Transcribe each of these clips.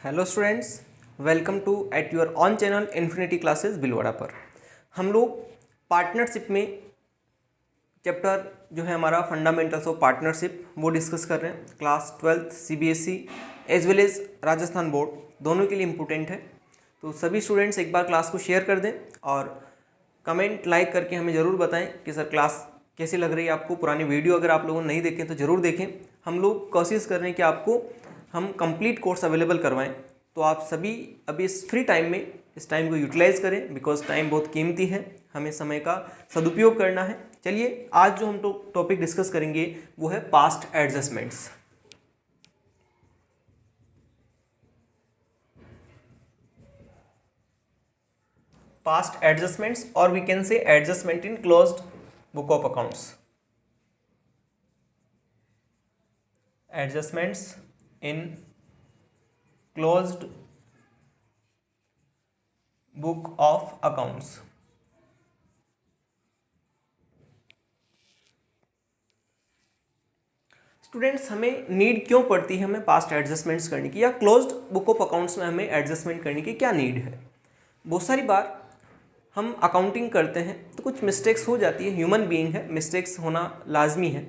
Hello students, welcome to at your own channel infinity classes बिलवाड़ा पर। हम लोग पार्टनरशिप में चैप्टर जो है हमारा फंडामेंटल्स ऑफ पार्टनरशिप वो डिस्कस कर रहे हैं। Class 12th CBSE as well as Rajasthan board दोनों के लिए इम्पोर्टेंट है। तो सभी स्टूडेंट्स एक बार क्लास को शेयर कर दें और कमेंट लाइक करके हमें ज़रूर बताएं कि सर क्लास कैसी लग रही है आपको। पुरानी वीडियो अगर आप लोगों ने नहीं देखें तो ज़रूर देखें। हम लोग कोशिश कर रहे हैं कि आपको हम कंप्लीट कोर्स अवेलेबल करवाएं, तो आप सभी अभी इस फ्री टाइम में इस टाइम को यूटिलाइज़ करें, बिकॉज टाइम बहुत कीमती है, हमें समय का सदुपयोग करना है। चलिए आज जो हम टॉपिक डिस्कस करेंगे वो है पास्ट एडजस्टमेंट्स। पास्ट एडजस्टमेंट्स और we can say adjustment in closed book of accounts. Adjustments in closed book of accounts। Students, हमें नीड क्यों पड़ती है हमें पास्ट एडजस्टमेंट्स करने की, या क्लोज्ड बुक ऑफ अकाउंट्स में हमें एडजस्टमेंट करने की क्या नीड है। बहुत सारी बार हम अकाउंटिंग करते हैं तो कुछ मिस्टेक्स हो जाती है, ह्यूमन बीइंग है, मिस्टेक्स होना लाजमी है,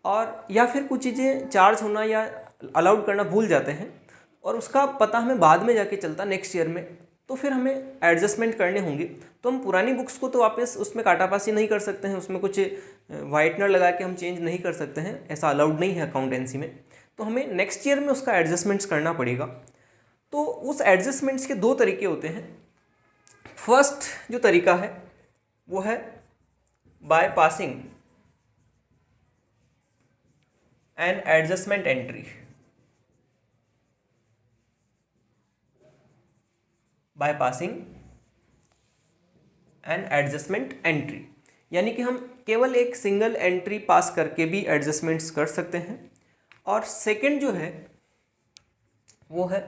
और या फिर कुछ चीज़ें चार्ज होना या अलाउड करना भूल जाते हैं और उसका पता हमें बाद में जाके चलता नेक्स्ट ईयर में, तो फिर हमें एडजस्टमेंट करने होंगे। तो हम पुरानी बुक्स को तो वापस उसमें काटापासी नहीं कर सकते हैं, उसमें कुछ वाइटनर लगा के हम चेंज नहीं कर सकते हैं, ऐसा अलाउड नहीं है अकाउंटेंसी में। तो हमें नेक्स्ट ईयर में उसका एडजस्टमेंट्स करना पड़ेगा। तो उस एडजस्टमेंट्स के दो तरीके होते हैं। फर्स्ट जो तरीका है वो है by passing an adjustment entry. By passing an adjustment entry, यानी कि हम केवल एक सिंगल एंट्री पास करके भी एडजस्टमेंट्स कर सकते हैं। और सेकंड जो है वो है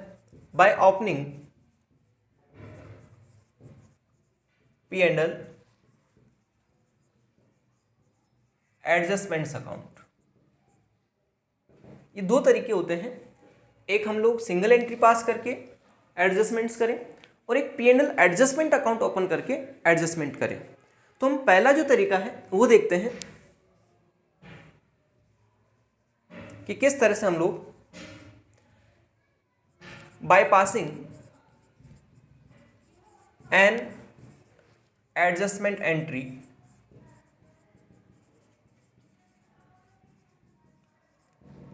by opening P&L adjustments account. ये दो तरीके होते हैं, एक हम लोग सिंगल एंट्री पास करके एडजस्टमेंट्स करें और एक P&L एडजस्टमेंट अकाउंट ओपन करके एडजस्टमेंट करें। तो हम पहला जो तरीका है वो देखते हैं कि किस तरह से हम लोग by passing an adjustment entry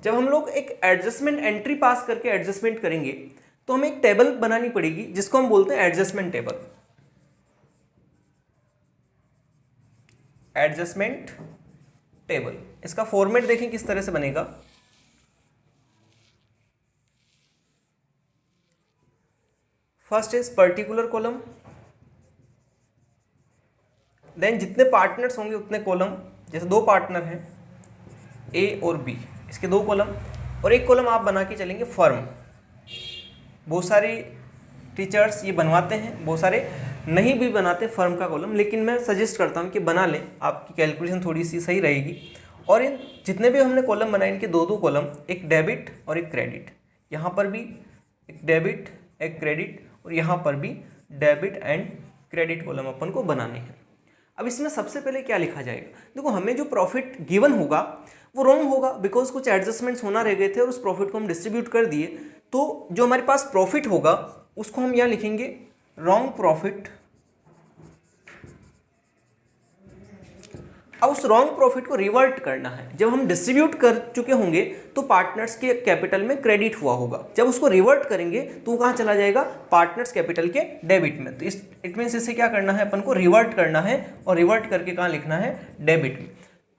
जब हम लोग एक एडजस्टमेंट एंट्री पास करके एडजस्टमेंट करेंगे तो हमें एक टेबल बनानी पड़ेगी जिसको हम बोलते हैं एडजस्टमेंट टेबल। एडजस्टमेंट टेबल, इसका फॉर्मेट देखें किस तरह से बनेगा। First is particular column, then जितने पार्टनर्स होंगे उतने कॉलम। जैसे दो पार्टनर हैं ए और बी, इसके दो कॉलम, और एक कॉलम आप बना के चलेंगे फर्म। बहुत सारे टीचर्स ये बनवाते हैं, बहुत सारे नहीं भी बनाते फर्म का कॉलम, लेकिन मैं सजेस्ट करता हूँ कि बना लें, आपकी कैलकुलेशन थोड़ी सी सही रहेगी। और इन जितने भी हमने कॉलम बनाए इनके दो दो कॉलम, एक डेबिट और एक क्रेडिट। यहाँ पर भी एक डेबिट एक क्रेडिट और यहाँ पर भी डेबिट एंड क्रेडिट कॉलम अपन को बनाने हैं। अब इसमें सबसे पहले क्या लिखा जाएगा, देखो हमें जो प्रॉफिट गिवन होगा वो रॉन्ग होगा, बिकॉज कुछ एडजस्टमेंट्स होना रह गए थे और उस प्रॉफिट को हम डिस्ट्रीब्यूट कर दिए। तो जो हमारे पास प्रॉफिट होगा उसको हम यहाँ लिखेंगे रॉन्ग प्रॉफिट। अब उस रॉन्ग प्रॉफिट को रिवर्ट करना है। जब हम डिस्ट्रीब्यूट कर चुके होंगे तो पार्टनर्स के कैपिटल में क्रेडिट हुआ होगा, जब उसको रिवर्ट करेंगे तो कहाँ चला जाएगा, पार्टनर्स कैपिटल के डेबिट में। तो इस इट मीन्स इसे क्या करना है, अपन को रिवर्ट करना है, और रिवर्ट करके कहाँ लिखना है, डेबिट में।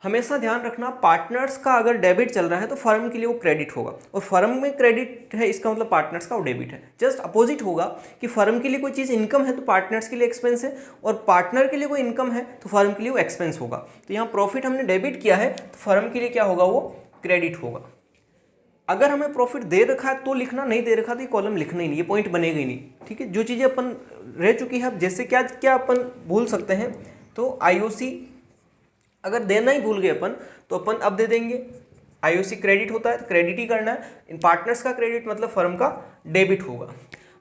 हमेशा ध्यान रखना, पार्टनर्स का अगर डेबिट चल रहा है तो फर्म के लिए वो क्रेडिट होगा, और फर्म में क्रेडिट है इसका मतलब पार्टनर्स का वो डेबिट है। जस्ट अपोजिट होगा कि फर्म के लिए कोई चीज़ इनकम है तो पार्टनर्स के लिए एक्सपेंस है, और पार्टनर के लिए कोई इनकम है तो फर्म के लिए वो एक्सपेंस होगा। तो यहाँ प्रॉफिट हमने डेबिट किया है तो फर्म के लिए क्या होगा, वो क्रेडिट होगा। अगर हमें प्रॉफिट दे रखा है तो लिखना, नहीं दे रखा तो ये कॉलम लिखना ही नहीं, ये पॉइंट बनेगा ही नहीं। ठीक है, जो चीज़ें अपन रह चुकी है, अब जैसे क्या क्या अपन भूल सकते हैं, तो IOC अगर देना ही भूल गए अपन तो अपन अब दे देंगे आईओसी क्रेडिट होता है तो क्रेडिट ही करना है, इन पार्टनर्स का क्रेडिट मतलब फर्म का डेबिट होगा।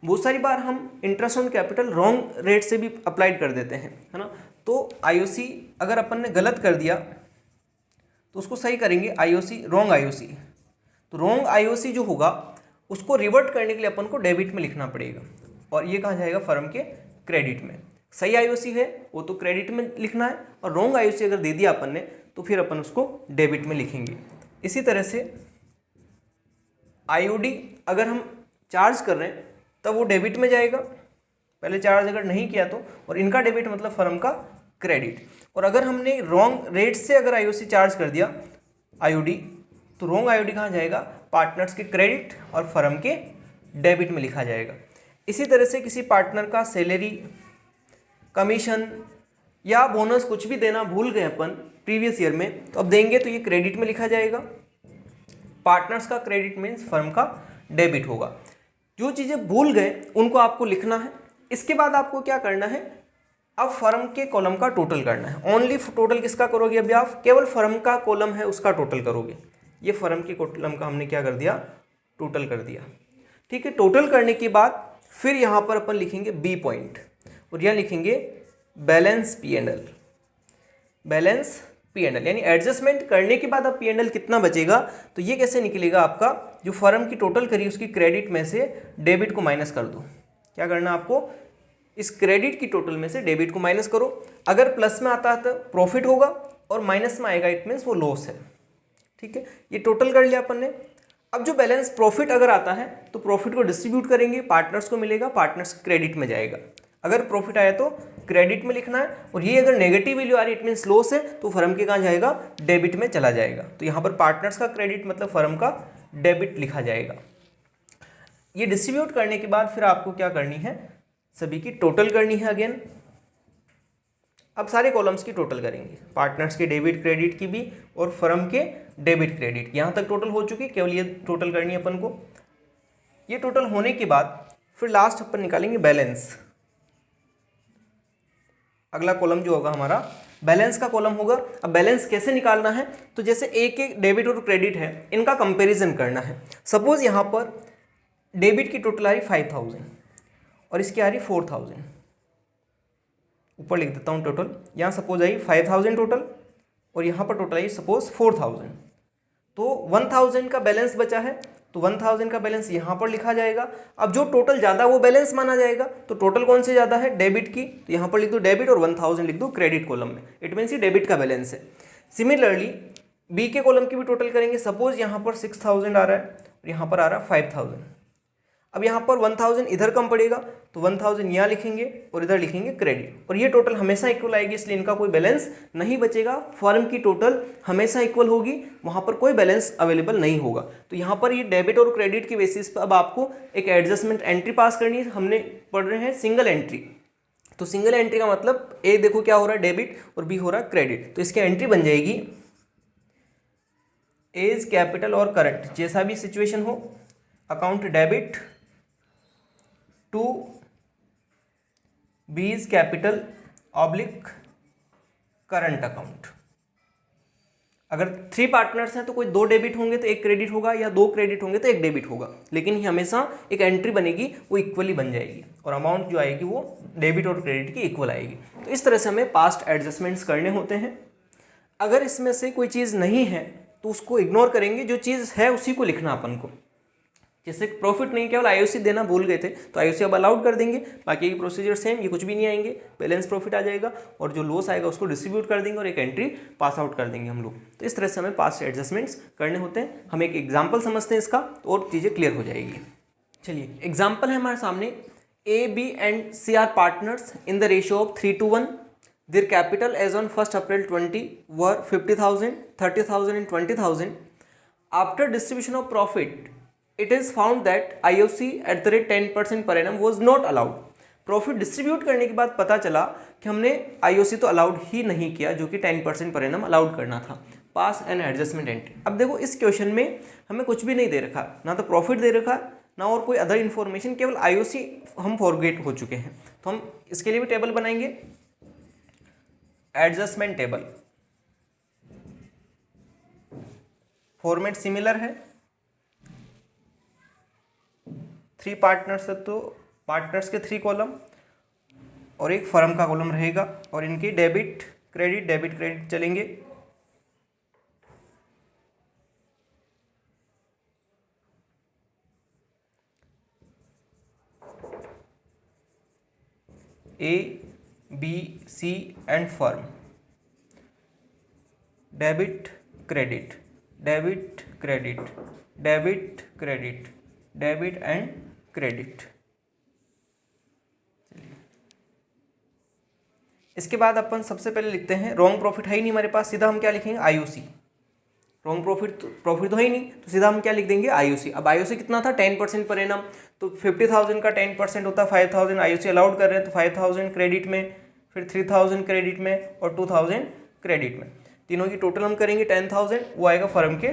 बहुत सारी बार हम interest on capital wrong rate से भी अप्लाइड कर देते हैं, है ना। तो आईओसी अगर अपन ने गलत कर दिया तो उसको सही करेंगे, आईओसी रॉन्ग आईओसी, तो रॉन्ग आईओसी जो होगा उसको रिवर्ट करने के लिए अपन को डेबिट में लिखना पड़ेगा और ये कहाँ जाएगा, फर्म के क्रेडिट में। सही आईओसी है वो तो क्रेडिट में लिखना है और रॉन्ग आईओसी अगर दे दिया अपन ने तो फिर अपन उसको डेबिट में लिखेंगे। इसी तरह से आईओडी अगर हम चार्ज कर रहे हैं तब वो डेबिट में जाएगा, पहले चार्ज अगर नहीं किया तो, और इनका डेबिट मतलब फर्म का क्रेडिट। और अगर हमने रॉन्ग रेट से अगर आईओसी चार्ज कर दिया आईओडी तो रॉन्ग आईओडी कहाँ जाएगा, पार्टनर्स के क्रेडिट और फर्म के डेबिट में लिखा जाएगा। इसी तरह से किसी पार्टनर का सैलरी, कमीशन या बोनस कुछ भी देना भूल गए अपन प्रीवियस ईयर में तो अब देंगे तो ये क्रेडिट में लिखा जाएगा। पार्टनर्स का क्रेडिट मीन्स फर्म का डेबिट होगा। जो चीज़ें भूल गए उनको आपको लिखना है। इसके बाद आपको क्या करना है, अब फर्म के कॉलम का टोटल करना है। ओनली टोटल किसका करोगे, अभी आप केवल फर्म का कॉलम है उसका टोटल करोगे। ये फर्म की कॉलम का हमने क्या कर दिया, टोटल कर दिया। ठीक है, टोटल करने के बाद फिर यहाँ पर अपन लिखेंगे बी पॉइंट और यहाँ लिखेंगे balance P and L. Balance P and L यानी एडजस्टमेंट करने के बाद अब पी एंड एल कितना बचेगा, तो ये कैसे निकलेगा, आपका जो फर्म की टोटल करी उसकी क्रेडिट में से डेबिट को माइनस कर दो। क्या करना आपको, इस क्रेडिट की टोटल में से डेबिट को माइनस करो। अगर प्लस में आता है तो प्रॉफिट होगा और माइनस में आएगा इट मीन्स वो लॉस है। ठीक है, ये टोटल कर लिया अपन ने। अब जो बैलेंस प्रॉफिट अगर आता है तो प्रॉफिट को डिस्ट्रीब्यूट करेंगे, पार्टनर्स को मिलेगा, पार्टनर्स क्रेडिट में जाएगा। अगर प्रॉफिट आया तो क्रेडिट में लिखना है और ये अगर नेगेटिव वैल्यू आ रही इट मीन्स लॉस है तो फर्म के कहाँ जाएगा, डेबिट में चला जाएगा। तो यहाँ पर पार्टनर्स का क्रेडिट मतलब फर्म का डेबिट लिखा जाएगा। ये डिस्ट्रीब्यूट करने के बाद फिर आपको क्या करनी है, सभी की टोटल करनी है अगेन। अब सारे कॉलम्स की टोटल करेंगे, पार्टनर्स के डेबिट क्रेडिट की भी और फर्म के डेबिट क्रेडिट। यहाँ तक टोटल हो चुकी, केवल ये टोटल करनी है अपन को। ये टोटल होने के बाद फिर लास्ट अपन निकालेंगे बैलेंस। अगला कॉलम जो होगा हमारा बैलेंस का कॉलम होगा। अब बैलेंस कैसे निकालना है, तो जैसे एक एक डेबिट और क्रेडिट है इनका कंपैरिजन करना है। सपोज यहाँ पर डेबिट की टोटल आ रही 5000 और इसकी आ रही 4000। ऊपर लिख देता हूँ टोटल, यहाँ सपोज आई 5000 टोटल और यहाँ पर टोटल आई सपोज 4000। तो 1000 का बैलेंस बचा है तो 1000 का बैलेंस यहाँ पर लिखा जाएगा। अब जो टोटल ज़्यादा वो बैलेंस माना जाएगा। तो टोटल कौन से ज़्यादा है, डेबिट की, तो यहाँ पर लिख दो डेबिट और 1000 लिख दो क्रेडिट कॉलम में। इट मीन्स ये डेबिट का बैलेंस है। सिमिलरली बी के कॉलम की भी टोटल करेंगे। सपोज यहाँ पर 6000 आ रहा है और यहाँ पर आ रहा है 5000। अब यहाँ पर 1000 इधर कम पड़ेगा तो 1000 यहाँ लिखेंगे और इधर लिखेंगे क्रेडिट, और ये टोटल हमेशा इक्वल आएगी इसलिए इनका कोई बैलेंस नहीं बचेगा। फर्म की टोटल हमेशा इक्वल होगी, वहाँ पर कोई बैलेंस अवेलेबल नहीं होगा। तो यहाँ पर ये डेबिट और क्रेडिट के बेसिस पर अब आपको एक एडजस्टमेंट एंट्री पास करनी है। हमने पढ़ रहे हैं सिंगल एंट्री, तो सिंगल एंट्री का मतलब ए देखो क्या हो रहा है डेबिट और बी हो रहा है क्रेडिट। तो इसकी एंट्री बन जाएगी एज कैपिटल और करंट, जैसा भी सिचुएशन हो, account debit to B's capital oblique current account. अगर 3 पार्टनर्स हैं तो कोई 2 डेबिट होंगे तो 1 क्रेडिट होगा, या 2 क्रेडिट होंगे तो 1 डेबिट होगा, लेकिन ये हमेशा एक एंट्री बनेगी वो इक्वली बन जाएगी और अमाउंट जो आएगी वो डेबिट और क्रेडिट की इक्वल आएगी। तो इस तरह से हमें पास्ट एडजस्टमेंट्स करने होते हैं। अगर इसमें से कोई चीज़ नहीं है तो उसको इग्नोर करेंगे, जो चीज़ है उसी को लिखना अपन को। जैसे प्रॉफिट नहीं, केवल आईओसी देना भूल गए थे तो आईओसी अब अलाउड कर देंगे, बाकी की प्रोसीजर सेम, ये कुछ भी नहीं आएंगे, बैलेंस प्रॉफिट आ जाएगा और जो लॉस आएगा उसको डिस्ट्रीब्यूट कर देंगे और एक एंट्री पास आउट कर देंगे हम लोग। तो इस तरह से हमें पास्ट एडजस्टमेंट्स करने होते हैं। हम एक एग्जाम्पल समझते हैं इसका तो और चीज़ें क्लियर हो जाएगी। चलिए एग्जाम्पल है हमारे सामने, A B and C are partners in the ratio of 3:1। Their capital as on 1 April 20 were 50,000, 30,000 and 20,000. After distribution of profit, it is found that IOC at the rate 10% per annum was not allowed. Profit distribute करने के बाद पता चला कि हमने IOC तो allowed ही नहीं किया, जो कि 10% पर एनम अलाउड करना था। पास एंड एडजस्टमेंट एंट्री। अब देखो इस क्वेश्चन में हमें कुछ भी नहीं दे रखा, ना तो प्रॉफिट दे रखा ना और कोई अदर इन्फॉर्मेशन, केवल IOC हम फॉरगेट हो चुके हैं। तो हम इसके लिए भी टेबल बनाएंगे, एडजस्टमेंट टेबल फॉर्मेट सिमिलर है, 3 पार्टनर्स है तो पार्टनर्स के 3 कॉलम और एक फर्म का कॉलम रहेगा और इनके डेबिट क्रेडिट चलेंगे। A B C and firm, debit credit and credit. इसके बाद अपन सबसे पहले लिखते हैं, रॉन्ग प्रॉफिट है ही नहीं हमारे पास, सीधा हम क्या लिखेंगे आईओसी। रॉन्ग प्रॉफिट तो है ही नहीं, तो सीधा हम क्या लिख देंगे आईओसी। अब आईओसी कितना था 10% पर एनम, तो 50,000 का 10% होता है 5,000, आईओसी अलाउड कर रहे हैं तो 5,000 क्रेडिट में, फिर 3,000 क्रेडिट में और 2,000 क्रेडिट में, तीनों की टोटल हम करेंगे 10,000, वो आएगा फर्म के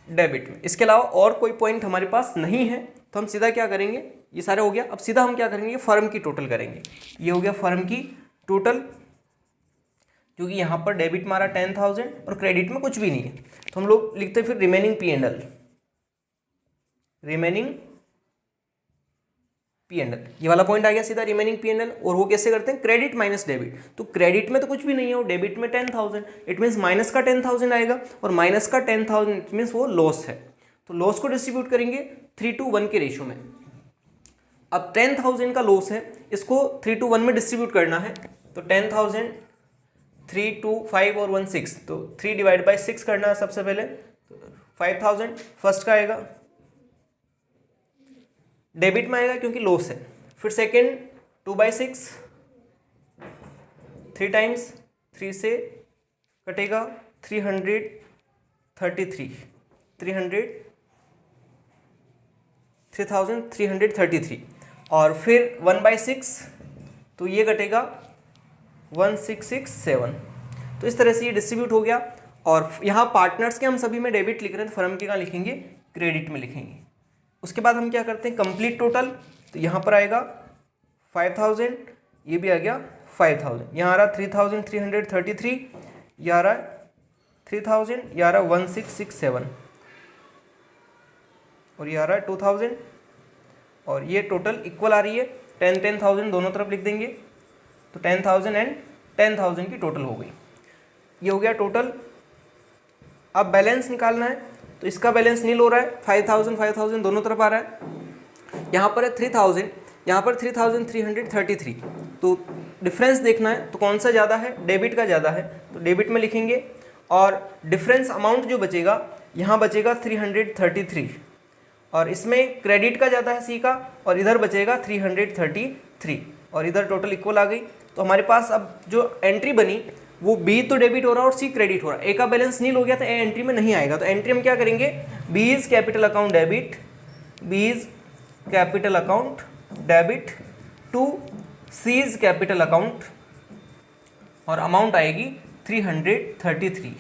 डेबिट में। इसके अलावा और कोई पॉइंट हमारे पास नहीं है तो हम सीधा क्या करेंगे, ये सारा हो गया। अब सीधा हम क्या करेंगे, फर्म की टोटल करेंगे। ये हो गया फर्म की टोटल, क्योंकि यहाँ पर डेबिट मारा 10,000 और क्रेडिट में कुछ भी नहीं है, तो हम लोग लिखते हैं फिर रिमेनिंग पी एंड एल, ये वाला पॉइंट आ गया सीधा रिमेनिंग पी एंड एल। और वो कैसे करते हैं, क्रेडिट माइनस डेबिट, तो क्रेडिट में तो कुछ भी नहीं है और डेबिट में 10,000, इट मीन्स माइनस का 10,000 आएगा और माइनस का 10,000 इट मीन्स वो लॉस है, तो लॉस को डिस्ट्रीब्यूट करेंगे 3:1 के रेशियो में। अब 10,000 का लॉस है, इसको 3:1 में डिस्ट्रीब्यूट करना है, तो 10,000 3, 2, 5 और 1 6, तो 3/6 करना है सबसे पहले, 5,000 फर्स्ट का आएगा, डेबिट में आएगा क्योंकि लॉस है। फिर सेकेंड 2/6, 3 टाइम्स 3 से कटेगा 3,333 और फिर 1/6, तो ये कटेगा 1,667। तो इस तरह से ये डिस्ट्रीब्यूट हो गया। और यहाँ पार्टनर्स के हम सभी में डेबिट लिख रहे हैं, तो फर्म के कहाँ लिखेंगे, क्रेडिट में लिखेंगे। उसके बाद हम क्या करते हैं, कंप्लीट टोटल, तो यहाँ पर आएगा 5,000, ये भी आ गया 5,000, यहाँ आ रहा 3,333, ये आ रहा 3,000, ये आ रहा 1,667 और ये आ रहा है 2,000 और ये टोटल इक्वल आ रही है 10,000 दोनों तरफ लिख देंगे, तो 10,000 एंड 10,000 की टोटल हो गई। ये हो गया टोटल। अब बैलेंस निकालना है, तो इसका बैलेंस नील हो रहा है, 5,000 दोनों तरफ आ रहा है, यहाँ पर है 3,000, यहाँ पर 3,333, तो डिफरेंस देखना है तो कौन सा ज़्यादा है, डेबिट का ज़्यादा है, तो डेबिट में लिखेंगे। और डिफरेंस अमाउंट जो बचेगा, यहाँ बचेगा 333 और इसमें क्रेडिट का ज़्यादा है सी का, और इधर बचेगा 333 और इधर टोटल इक्वल आ गई। तो हमारे पास अब जो एंट्री बनी वो बी तो डेबिट हो रहा है और सी क्रेडिट हो रहा है, ए का बैलेंस नील हो गया तो ए एंट्री में नहीं आएगा, तो एंट्री हम क्या करेंगे, B is capital account debit, B is capital account debit to C is capital account और अमाउंट आएगी 333।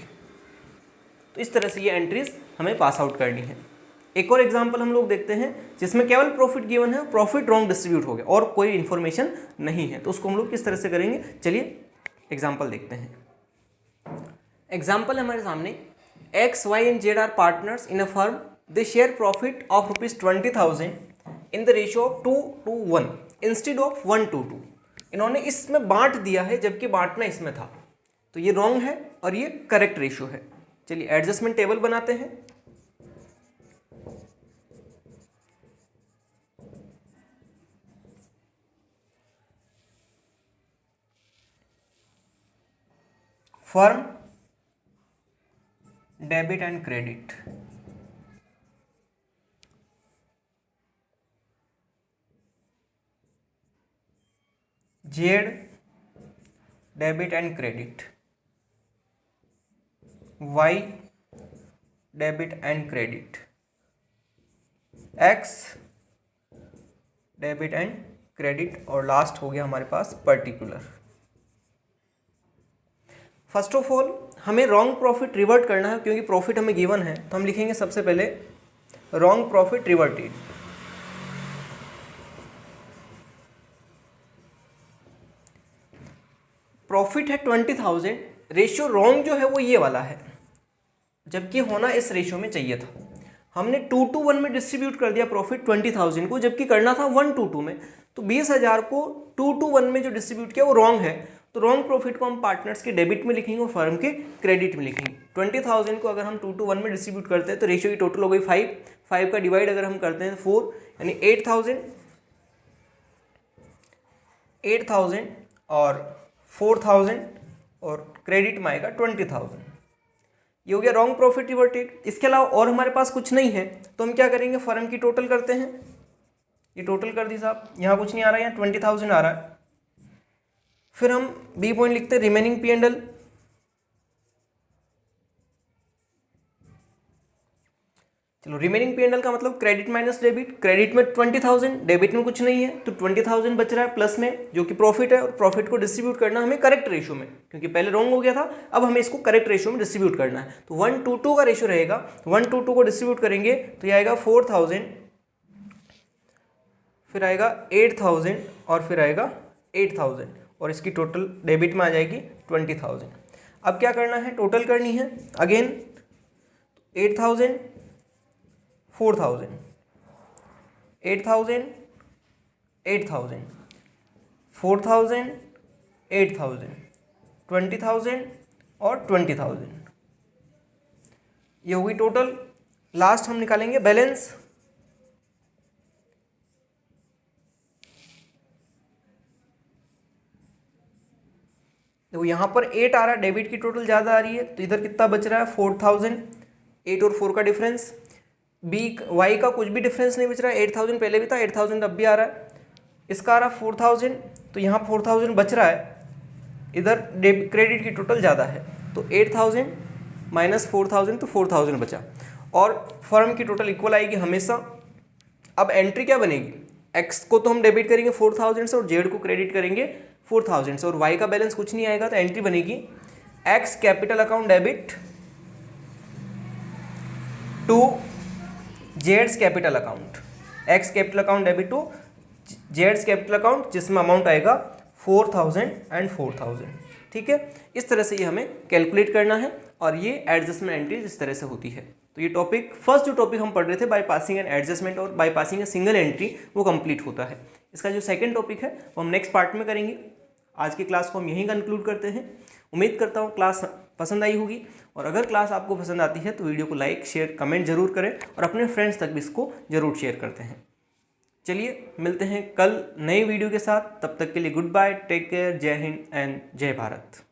तो इस तरह से ये एंट्रीज हमें पास आउट करनी है। एक और एग्जांपल हम लोग देखते हैं जिसमें केवल प्रॉफिट गिवन है, प्रॉफिट रॉन्ग डिस्ट्रीब्यूट हो गया और कोई इन्फॉर्मेशन नहीं है, तो उसको हम लोग किस तरह से करेंगे, चलिए एग्जाम्पल देखते हैं। एग्जाम्पल है हमारे सामने, X, Y and Z are partners in a firm, they share profit of ₹20,000 in the ratio of 2:1 instead of 1:2। इन्होंने इसमें बांट दिया है जबकि बांटना इसमें था, तो ये रॉन्ग है और ये करेक्ट रेशियो है। चलिए एडजस्टमेंट टेबल बनाते हैं। Firm, debit and credit, Z debit and credit, Y debit and credit, X debit and credit और लास्ट हो गया हमारे पास पर्टिकुलर। फर्स्ट ऑफ ऑल हमें रॉन्ग प्रॉफिट रिवर्ट करना है, क्योंकि प्रॉफिट हमें गिवन है, तो हम लिखेंगे सबसे पहले रॉन्ग प्रॉफिट रिवर्टेड। प्रॉफिट है 20,000, रेशियो रॉन्ग जो है वो ये वाला है, जबकि होना इस रेशियो में चाहिए था। हमने 2:1 में डिस्ट्रीब्यूट कर दिया प्रॉफिट 20,000 को, जबकि करना था 1:2 में। तो 20,000 को 2:1 में जो डिस्ट्रीब्यूट किया वो रॉन्ग है, तो रॉन्ग प्रॉफिट को हम पार्टनर्स के डेबिट में लिखेंगे और फर्म के क्रेडिट में लिखेंगे। 20,000 को अगर हम 2:1 में डिस्ट्रीब्यूट करते हैं तो रेशियो की टोटल हो गई 5, 5 का डिवाइड अगर हम करते हैं 4, यानी 8,000 और 4,000 और क्रेडिट में आएगा 20,000। ये हो गया रॉन्ग प्रॉफिट रिवर्टेड। इसके अलावा और हमारे पास कुछ नहीं है, तो हम क्या करेंगे, फर्म की टोटल करते हैं। ये टोटल कर दी साहब, यहाँ कुछ नहीं आ रहा है, यहाँ 20,000 आ रहा है। फिर हम बी पॉइंट लिखते हैं रिमेनिंग P&L। चलो, रिमेनिंग P&L का मतलब क्रेडिट माइनस डेबिट। क्रेडिट में 20,000, डेबिट में कुछ नहीं है, तो 20,000 बच रहा है प्लस में, जो कि प्रॉफिट है। और प्रॉफिट को डिस्ट्रीब्यूट करना हमें करेक्ट रेशियो में, क्योंकि पहले रॉन्ग हो गया था, अब हमें इसको करेक्ट रेशियो में डिस्ट्रीब्यूट करना है। तो 1:2 का रेशियो रहेगा, 1:2 को डिस्ट्रीब्यूट करेंगे तो ये आएगा 4,000, फिर आएगा 8,000 और फिर आएगा 8,000, और इसकी टोटल डेबिट में आ जाएगी 20,000। अब क्या करना है, टोटल करनी है अगेन। 8,000, 4,000, 8,000, 8,000, 4,000, 8,000, 20,000 और 20,000, ये होगी टोटल। लास्ट हम निकालेंगे बैलेंस। देखो यहाँ पर 8 आ रहा है, डेबिट की टोटल ज़्यादा आ रही है, तो इधर कितना बच रहा है 4,000, 8 और 4 का डिफरेंस। वाई का कुछ भी डिफरेंस नहीं बच रहा है, 8,000 पहले भी था, 8,000 अब भी आ रहा है। इसका आ रहा 4,000, तो यहाँ 4,000 बच रहा है, इधर क्रेडिट की टोटल ज़्यादा है, तो 8,000 माइनस 4,000, तो 4,000 बचा, और फर्म की टोटल इक्वल आएगी हमेशा। अब एंट्री क्या बनेगी, एक्स को तो हम डेबिट करेंगे 4,000 से और जेड को क्रेडिट करेंगे 4,000 से, और वाई का बैलेंस कुछ नहीं आएगा, तो एंट्री बनेगी X capital account debit to जेड्स capital account, X capital account debit to जेड्स कैपिटल अकाउंट, जिसमें अमाउंट आएगा 4,000 एंड 4,000। ठीक है, इस तरह से ये हमें कैलकुलेट करना है, और ये एडजस्टमेंट एंट्री इस तरह से होती है। तो ये टॉपिक, फर्स्ट जो टॉपिक हम पढ़ रहे थे बाय पासिंग एंड एडजस्टमेंट और by passing a single entry, वो कंप्लीट होता है। इसका जो सेकंड टॉपिक है वो हम नेक्स्ट पार्ट में करेंगे। आज की क्लास को हम यहीं कंक्लूड करते हैं। उम्मीद करता हूँ क्लास पसंद आई होगी, और अगर क्लास आपको पसंद आती है तो वीडियो को लाइक, शेयर, कमेंट जरूर करें, और अपने फ्रेंड्स तक भी इसको जरूर शेयर करते हैं। चलिए, मिलते हैं कल नई वीडियो के साथ, तब तक के लिए गुड बाय, टेक केयर, जय हिंद एंड जय भारत।